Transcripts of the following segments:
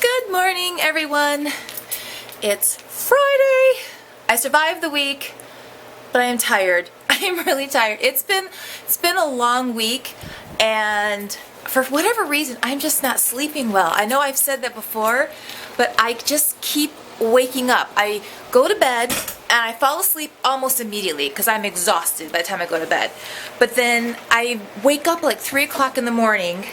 Good morning, everyone. It's Friday. I survived the week, but I am tired. I am really tired. It's been a long week, and for whatever reason, I'm just not sleeping well. I know I've said that before, but I just keep waking up. I go to bed and I fall asleep almost immediately because I'm exhausted by the time I go to bed. But then I wake up like 3 o'clock in the morning.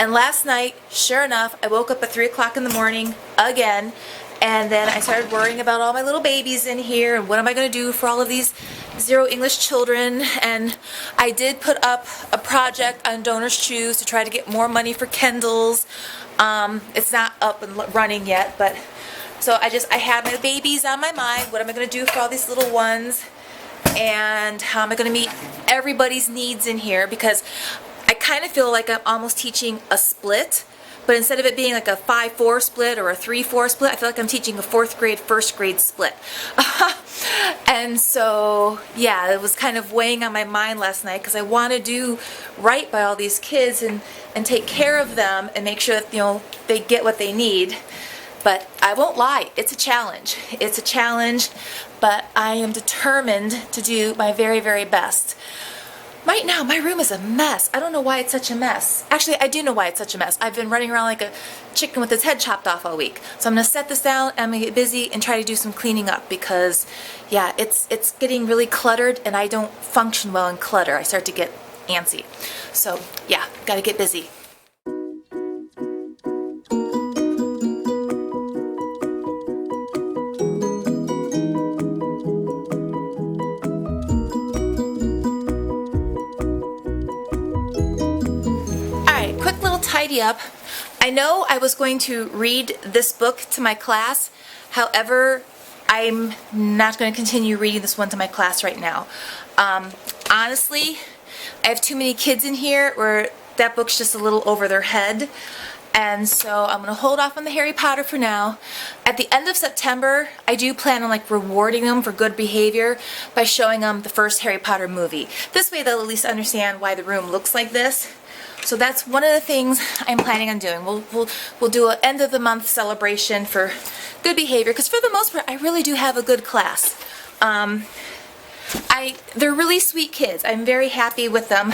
And last night, sure enough, I woke up at 3 o'clock in the morning again, and then I started worrying about all my little babies in here and what am I going to do for all of these Zero English children. And I did put up a project on Donors Choose to try to get more money for Kendalls. It's not up and running yet, but so I had my babies on my mind. What am I going to do for all these little ones? And how am I going to meet everybody's needs in here? Because I kind of feel like I'm almost teaching a split, but instead of it being like a 5-4 split or a 3-4 split, I feel like I'm teaching a 4th grade, 1st grade split. And so, yeah, it was kind of weighing on my mind last night because I want to do right by all these kids and take care of them and make sure that, you know, they get what they need. But I won't lie, it's a challenge. It's a challenge, but I am determined to do my very, very best. Right now, my room is a mess. I don't know why it's such a mess. Actually, I do know why it's such a mess. I've been running around like a chicken with its head chopped off all week. So I'm going to set this down, and I'm going to get busy and try to do some cleaning up because, yeah, it's getting really cluttered, and I don't function well in clutter. I start to get antsy. So, yeah, got to get busy. Tidy up. I know I was going to read this book to my class. However, I'm not going to continue reading this one to my class right now. Honestly, I have too many kids in here where that book's just a little over their head. And so I'm going to hold off on the Harry Potter for now. At the end of September, I do plan on like rewarding them for good behavior by showing them the first Harry Potter movie. This way they'll at least understand why the room looks like this. So that's one of the things I'm planning on doing. We'll do an end of the month celebration for good behavior because for the most part I really do have a good class. They're really sweet kids. I'm very happy with them,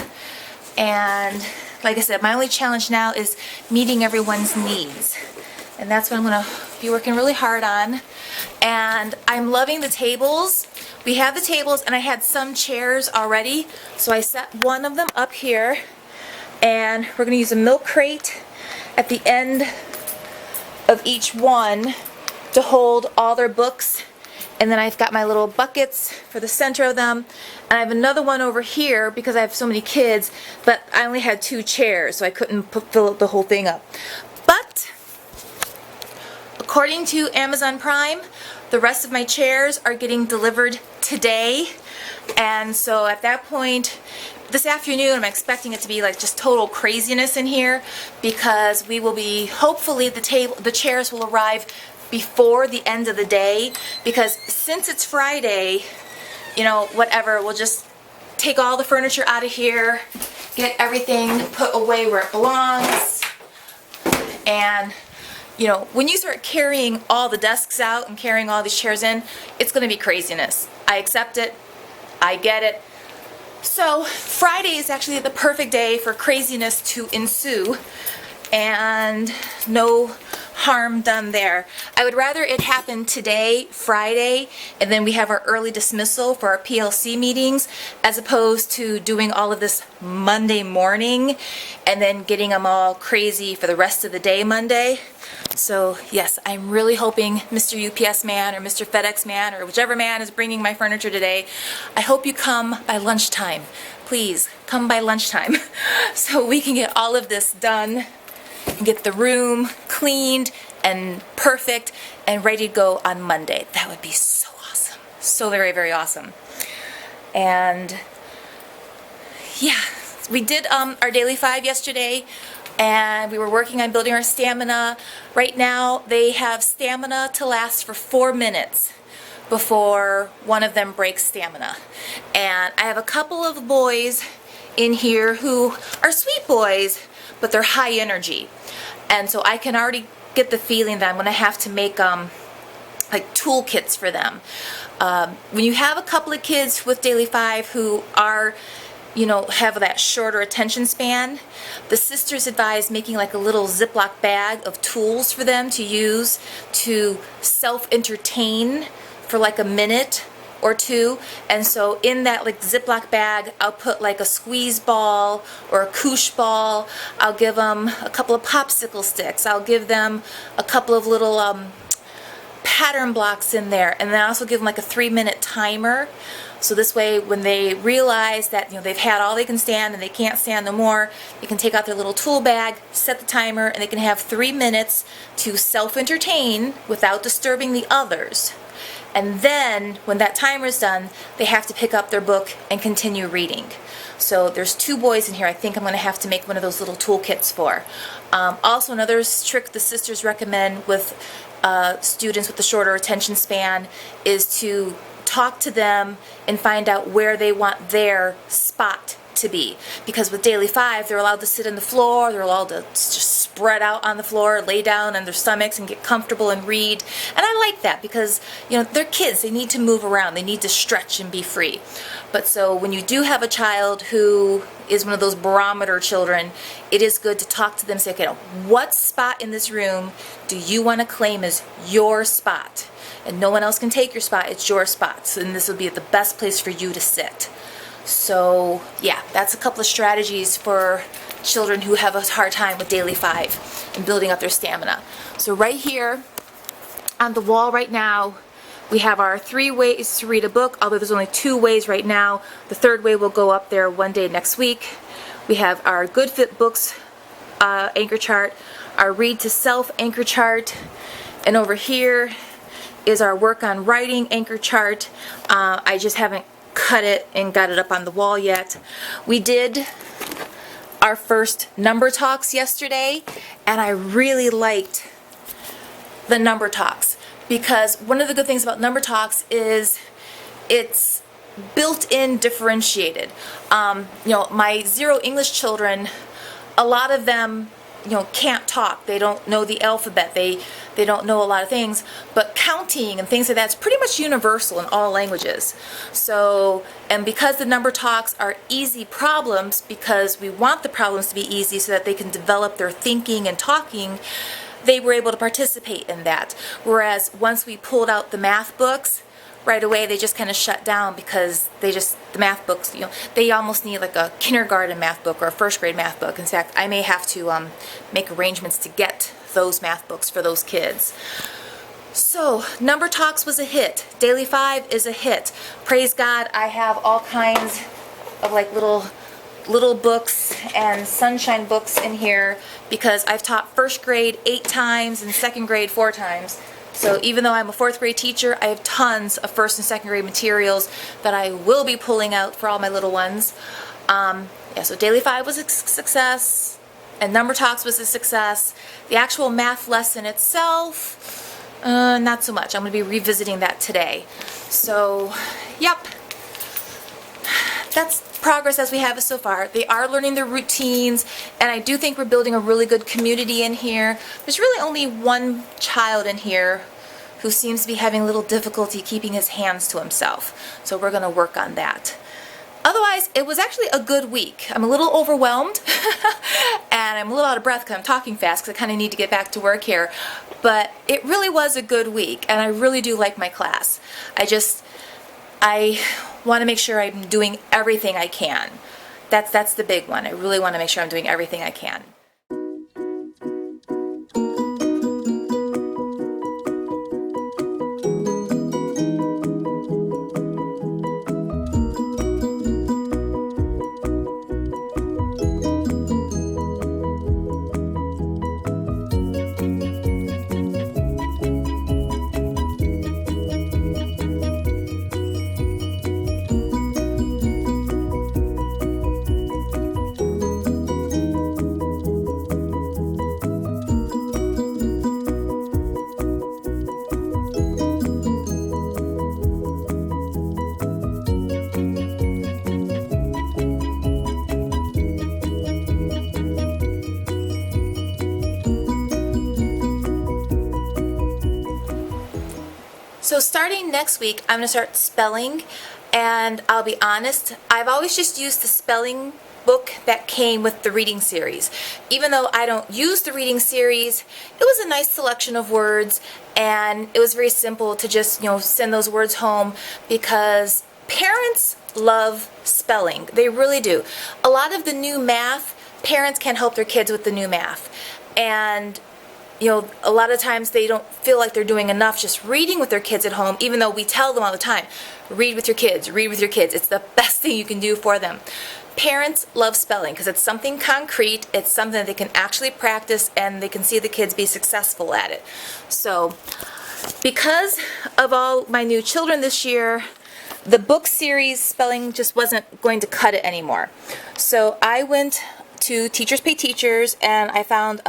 and like I said, my only challenge now is meeting everyone's needs, and that's what I'm going to be working really hard on. And I'm loving the tables. We have the tables, and I had some chairs already, so I set one of them up here. And we're going to use a milk crate at the end of each one to hold all their books. And then I've got my little buckets for the center of them. And I have another one over here because I have so many kids, but I only had 2 chairs, so I couldn't fill the whole thing up. But according to Amazon Prime, the rest of my chairs are getting delivered today. And so at that point, this afternoon, I'm expecting it to be like just total craziness in here because we will be, hopefully the chairs will arrive before the end of the day, because since it's Friday, you know, whatever, we'll just take all the furniture out of here, get everything put away where it belongs. And you know, when you start carrying all the desks out and carrying all these chairs in, it's going to be craziness. I accept it. I get it. So Friday is actually the perfect day for craziness to ensue, and no harm done there. I would rather it happen today, Friday, and then we have our early dismissal for our PLC meetings, as opposed to doing all of this Monday morning and then getting them all crazy for the rest of the day Monday. So yes, I'm really hoping Mr. UPS man or Mr. FedEx man or whichever man is bringing my furniture today, I hope you come by lunchtime. Please come by lunchtime so we can get all of this done and get the room cleaned and perfect and ready to go on Monday. That would be so awesome. So very, very awesome. And yeah, we did our Daily 5 yesterday, and we were working on building our stamina. Right now, they have stamina to last for 4 minutes before one of them breaks stamina. And I have a couple of boys in here who are sweet boys, but they're high energy. And so I can already get the feeling that I'm going to have to make like toolkits for them. When you have a couple of kids with Daily 5 who are, have that shorter attention span, the sisters advise making like a little Ziploc bag of tools for them to use to self-entertain for like a minute or two. And so in that like Ziploc bag, I'll put like a squeeze ball or a koosh ball. I'll give them a couple of popsicle sticks. I'll give them a couple of little pattern blocks in there, and then I also give them like a 3-minute timer. So this way, when they realize that they've had all they can stand and they can't stand no more, they can take out their little tool bag, set the timer, and they can have 3 minutes to self-entertain without disturbing the others. And then, when that timer is done, they have to pick up their book and continue reading. So there's 2 boys in here I think I'm going to have to make one of those little toolkits for. Also, another trick the sisters recommend with students with the shorter attention span is to talk to them and find out where they want their spot to be. Because with Daily 5, they're allowed to sit on the floor, they're allowed to just spread out on the floor, lay down on their stomachs and get comfortable and read. And I like that because, they're kids, they need to move around, they need to stretch and be free. But so when you do have a child who is one of those barometer children, it is good to talk to them and say, okay, what spot in this room do you want to claim as your spot? And no one else can take your spot, it's your spot. And this will be the best place for you to sit. So yeah, that's a couple of strategies for children who have a hard time with Daily 5 and building up their stamina. So right here on the wall right now, we have our 3 ways to read a book, although there's only 2 ways right now. The 3rd way will go up there one day next week. We have our Good Fit Books anchor chart, our Read to Self anchor chart, and over here is our Work on Writing anchor chart. I just haven't cut it and got it up on the wall yet. We did our first number talks yesterday, and I really liked the number talks because one of the good things about number talks is it's built-in differentiated. My 0 English children, a lot of them can't talk. They don't know the alphabet. They don't know a lot of things. But counting and things like that's pretty much universal in all languages. So, and because the number talks are easy problems, because we want the problems to be easy so that they can develop their thinking and talking, they were able to participate in that. Whereas once we pulled out the math books, right away they just kind of shut down because the math books, they almost need like a kindergarten math book or a 1st grade math book. In fact, I may have to make arrangements to get those math books for those kids. So, Number Talks was a hit. Daily 5 is a hit. Praise God, I have all kinds of like little books and sunshine books in here because I've taught 1st grade 8 times and 2nd grade 4 times. So even though I'm a 4th grade teacher, I have tons of 1st and 2nd grade materials that I will be pulling out for all my little ones. So Daily 5 was a success, and Number Talks was a success. The actual math lesson itself, not so much. I'm going to be revisiting that today. So, yep. That's progress as we have it so far. They are learning their routines, and I do think we're building a really good community in here. There's really only one child in here who seems to be having a little difficulty keeping his hands to himself. So we're going to work on that. Otherwise, it was actually a good week. I'm a little overwhelmed, and I'm a little out of breath because I'm talking fast because I kind of need to get back to work here. But it really was a good week, and I really do like my class. I want to make sure I'm doing everything I can. That's the big one. I really want to make sure I'm doing everything I can. So starting next week, I'm going to start spelling, and I'll be honest, I've always just used the spelling book that came with the reading series. Even though I don't use the reading series, it was a nice selection of words, and it was very simple to just, send those words home, because parents love spelling. They really do. A lot of the new math, parents can help their kids with the new math. And a lot of times they don't feel like they're doing enough just reading with their kids at home, even though we tell them all the time, read with your kids, read with your kids. It's the best thing you can do for them. Parents love spelling because it's something concrete, it's something that they can actually practice, and they can see the kids be successful at it. So, because of all my new children this year, the book series spelling just wasn't going to cut it anymore. So I went to Teachers Pay Teachers, and I found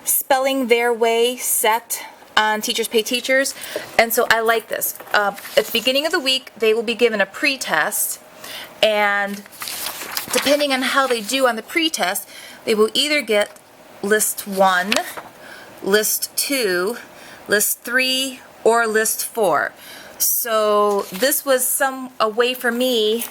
Spelling Their Way set on Teachers Pay Teachers, and so I like this. At the beginning of the week, they will be given a pre-test, and depending on how they do on the pre-test, they will either get list 1, list 2, list 3, or list 4. So this was a way for me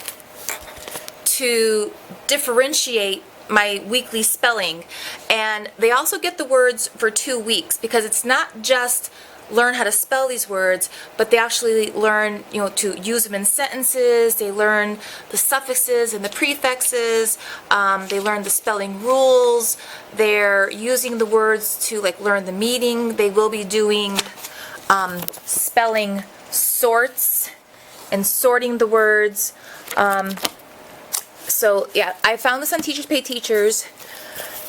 to differentiate my weekly spelling. And they also get the words for 2 weeks, because it's not just learn how to spell these words, but they actually learn, to use them in sentences. They learn the suffixes and the prefixes. They learn the spelling rules. They're using the words to learn the meaning. They will be doing spelling sorts and sorting the words. So yeah, I found this on Teachers Pay Teachers,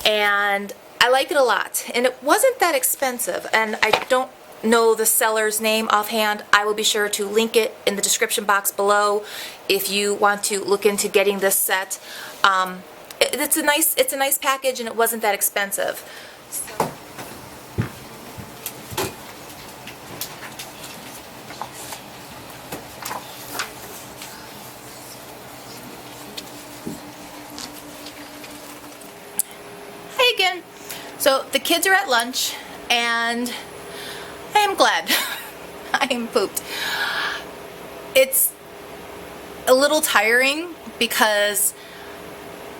and I like it a lot. And it wasn't that expensive, and I don't know the seller's name offhand. I will be sure to link it in the description box below if you want to look into getting this set. It's a nice package, and it wasn't that expensive. So. Again. So the kids are at lunch, and I am glad. I am pooped. It's a little tiring because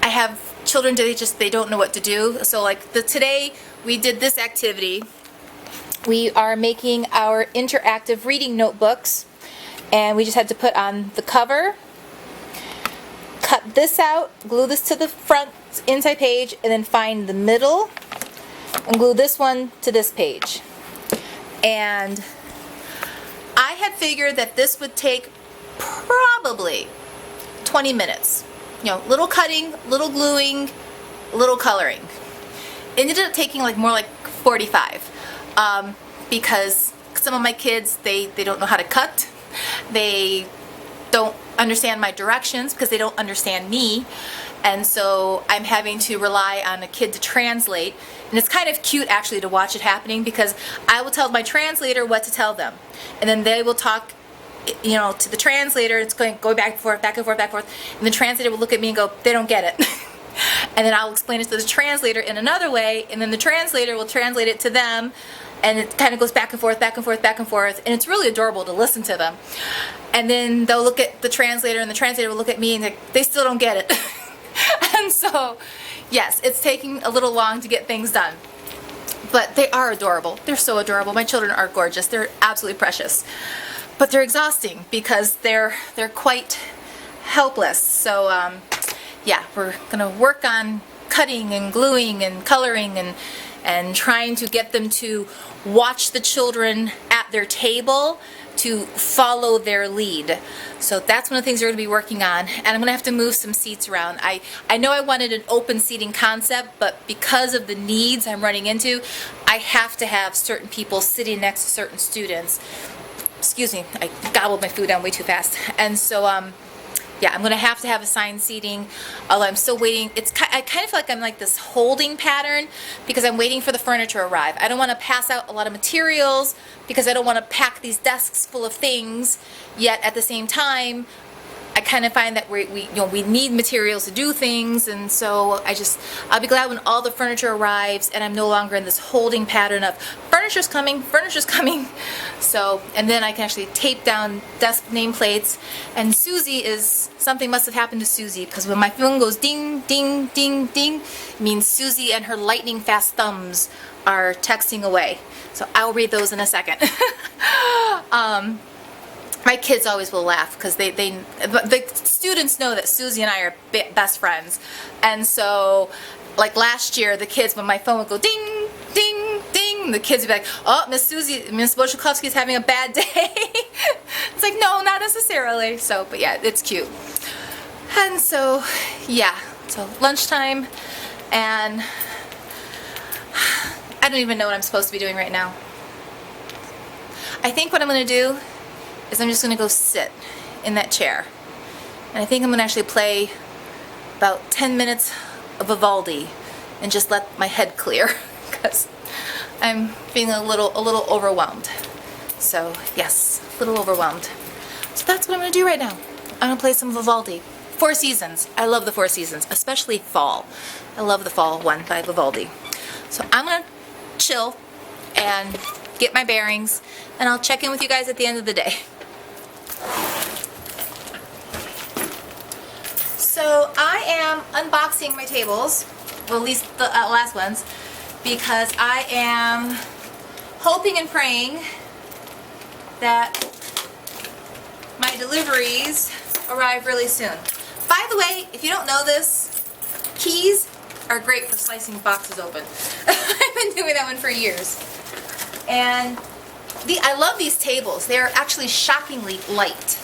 I have children that they don't know what to do. So today we did this activity. We are making our interactive reading notebooks, and we just had to put on the cover, cut this out, glue this to the front inside page, and then find the middle and glue this one to this page. And I had figured that this would take probably 20 minutes. Little cutting, little gluing, little coloring. It ended up taking more like 45 because some of my kids, they don't know how to cut. They don't understand my directions because they don't understand me. And so I'm having to rely on a kid to translate. And it's kind of cute actually to watch it happening, because I will tell my translator what to tell them. And then they will talk, to the translator. It's going back and forth, back and forth, back and forth. And the translator will look at me and go, they don't get it. And then I'll explain it to the translator in another way. And then the translator will translate it to them. And it kind of goes back and forth, back and forth, back and forth. And it's really adorable to listen to them. And then they'll look at the translator, and the translator will look at me, and they still don't get it. And so, yes, it's taking a little long to get things done. But they are adorable. They're so adorable. My children are gorgeous. They're absolutely precious. But they're exhausting because they're quite helpless. So, yeah, we're going to work on cutting and gluing and coloring and trying to get them to watch the children at their table, to follow their lead. So that's one of the things we're going to be working on. And I'm going to have to move some seats around. I know I wanted an open seating concept, but because of the needs I'm running into, I have to have certain people sitting next to certain students. Excuse me, I gobbled my food down way too fast. And so, yeah, I'm going to have assigned seating, although I'm still waiting. I kind of feel like I'm like this holding pattern because I'm waiting for the furniture to arrive. I don't want to pass out a lot of materials because I don't want to pack these desks full of things, yet at the same time, I kind of find that we need materials to do things, and so I'll be glad when all the furniture arrives and I'm no longer in this holding pattern of furniture furniture's coming. So, and then I can actually tape down desk nameplates. And something must have happened to Susie, because when my phone goes ding, ding, ding, ding, it means Susie and her lightning fast thumbs are texting away. So I'll read those in a second. My kids always will laugh because the students know that Susie and I are best friends. And so, like last year, the kids, when my phone would go ding, ding, ding, the kids would be like, oh, Miss Wojciechowski is having a bad day. It's like, no, not necessarily. So, but yeah, it's cute. And so, yeah, so lunchtime, and I don't even know what I'm supposed to be doing right now. I think what I'm going to do is I'm just going to go sit in that chair. And I think I'm going to actually play about 10 minutes of Vivaldi and just let my head clear, because I'm feeling a little overwhelmed. So yes, a little overwhelmed. So that's what I'm going to do right now. I'm going to play some Vivaldi. Four Seasons. I love the Four Seasons, especially fall. I love the fall one by Vivaldi. So I'm going to chill and get my bearings, and I'll check in with you guys at the end of the day. So I am unboxing my tables, well, at least the last ones, because I am hoping and praying that my deliveries arrive really soon. By the way, if you don't know this, keys are great for slicing boxes open. I've been doing that one for years. And I love these tables. They're actually shockingly light.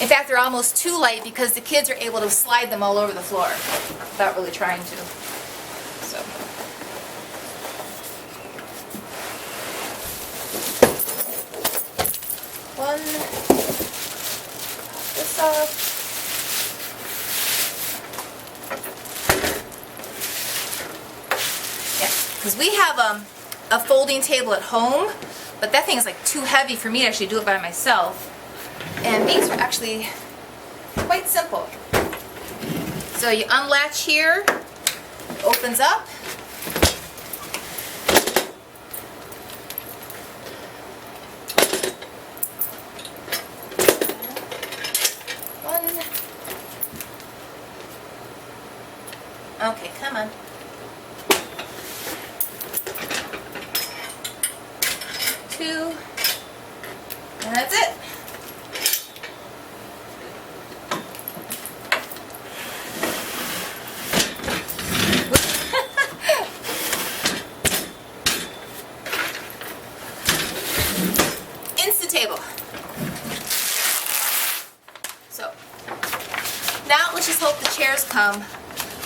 In fact, they're almost too light because the kids are able to slide them all over the floor without really trying to. So. One. This off. Because we have a folding table at home, but that thing is like too heavy for me to actually do it by myself. And these are actually quite simple. So you unlatch here, it opens up. One. Okay, come on. Two, and that's it. Table. So now let's just hope the chairs come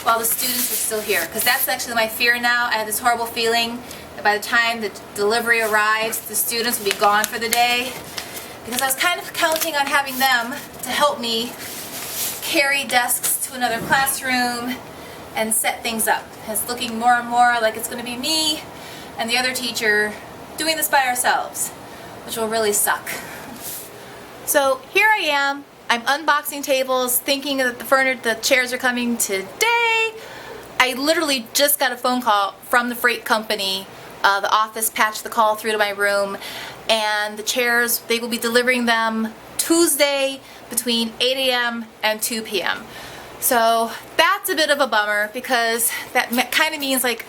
while the students are still here, because that's actually my fear now. I have this horrible feeling that by the time the delivery arrives, the students will be gone for the day, because I was kind of counting on having them to help me carry desks to another classroom and set things up. It's looking more and more like it's going to be me and the other teacher doing this by ourselves, which will really suck. So here I am. I'm unboxing tables, thinking that the chairs are coming today. I literally just got a phone call from the freight company. The office patched the call through to my room, and the chairs, they will be delivering them Tuesday between 8 a.m. and 2 p.m. So that's a bit of a bummer, because that kind of means like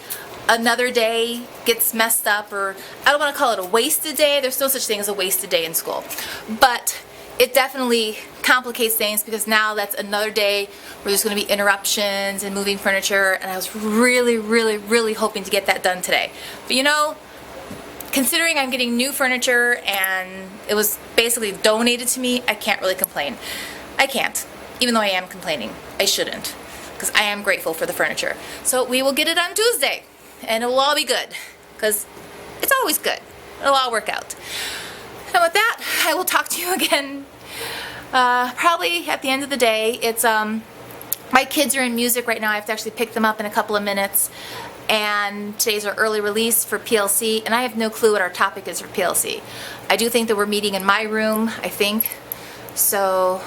another day gets messed up, or I don't want to call it a wasted day. There's no such thing as a wasted day in school. But it definitely complicates things, because now that's another day where there's going to be interruptions and moving furniture, and I was really, really, really hoping to get that done today. But you know, considering I'm getting new furniture and it was basically donated to me, I can't really complain. I can't, even though I am complaining. I shouldn't, because I am grateful for the furniture. So we will get it on Tuesday, and it will all be good, because it's always good. It'll all work out. And with that, I will talk to you again probably at the end of the day. It's my kids are in music right now. I have to actually pick them up in a couple of minutes, and today's our early release for PLC, and I have no clue what our topic is for PLC. I do think that we're meeting in my room, I think. So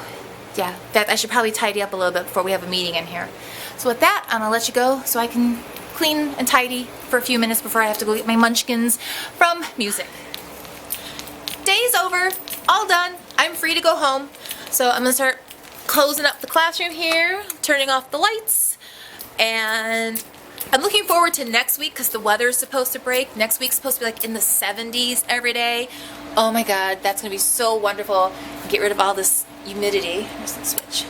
yeah, that I should probably tidy up a little bit before we have a meeting in here. So with that, I'm gonna let you go so I can clean and tidy for a few minutes before I have to go get my munchkins from music. Day's over, all done. I'm free to go home. So I'm gonna start closing up the classroom here, turning off the lights, and I'm looking forward to next week because the weather is supposed to break. Next week's supposed to be like in the 70s every day. Oh my God, that's gonna be so wonderful. Get rid of all this humidity. Here's the switch.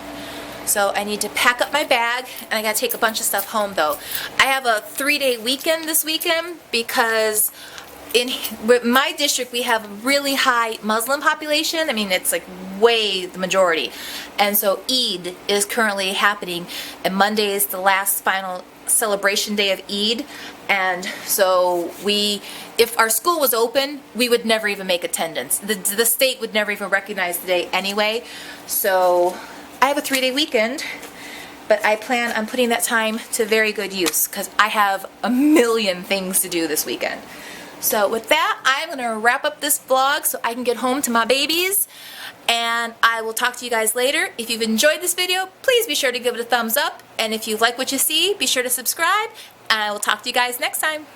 So I need to pack up my bag, and I gotta take a bunch of stuff home though. I have a 3-day weekend this weekend because in my district we have a really high Muslim population. I mean, it's like way the majority. And so Eid is currently happening, and Monday is the last final celebration day of Eid. And so if our school was open, we would never even make attendance. The state would never even recognize the day anyway. So I have a 3-day weekend, but I plan on putting that time to very good use because I have a million things to do this weekend. So with that, I'm going to wrap up this vlog so I can get home to my babies, and I will talk to you guys later. If you've enjoyed this video, please be sure to give it a thumbs up, and if you like what you see, be sure to subscribe, and I will talk to you guys next time.